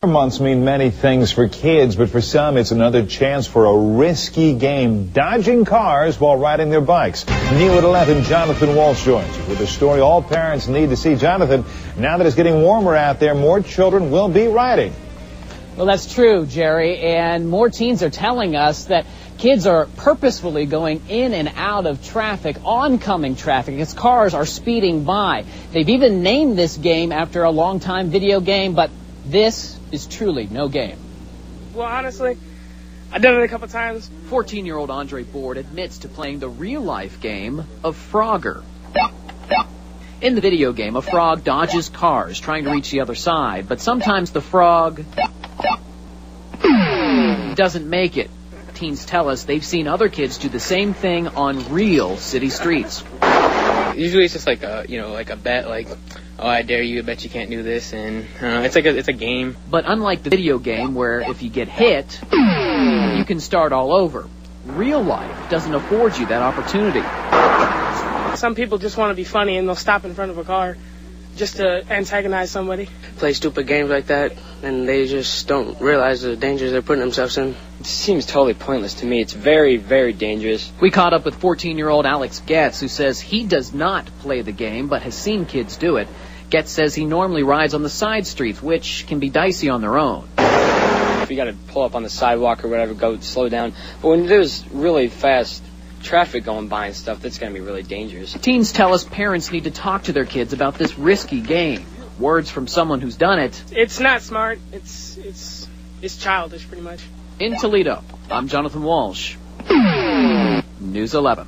Months mean many things for kids, but for some it's another chance for a risky game, dodging cars while riding their bikes. New at 11, Jonathan Walsh joins us with a story all parents need to see. Jonathan, now that it's getting warmer out there, more children will be riding. Well, that's true, Jerry, and more teens are telling us that kids are purposefully going in and out of traffic, oncoming traffic, as cars are speeding by. They've even named this game after a longtime video game, but this is truly no game. Well, honestly, I've done it a couple times. 14-year-old Andre Board admits to playing the real-life game of Frogger. In the video game, a frog dodges cars trying to reach the other side, but sometimes the frog doesn't make it. Teens tell us they've seen other kids do the same thing on real city streets. Usually it's just like a bet, like, oh, I dare you, I bet you can't do this, and it's a game. But unlike the video game where if you get hit, you can start all over, real life doesn't afford you that opportunity. Some people just want to be funny and they'll stop in front of a car just to antagonize somebody. Play stupid games like that, and they just don't realize the dangers they're putting themselves in. It seems totally pointless to me. It's very, very dangerous. We caught up with 14-year-old Alex Getz, who says he does not play the game, but has seen kids do it. Getz says he normally rides on the side streets, which can be dicey on their own. If you got to pull up on the sidewalk or whatever, go slow down. But when there's really fast traffic going by and stuff, that's going to be really dangerous. Teens tell us parents need to talk to their kids about this risky game. Words from someone who's done it. It's not smart. It's childish, pretty much. In Toledo, I'm Jonathan Walsh. News 11.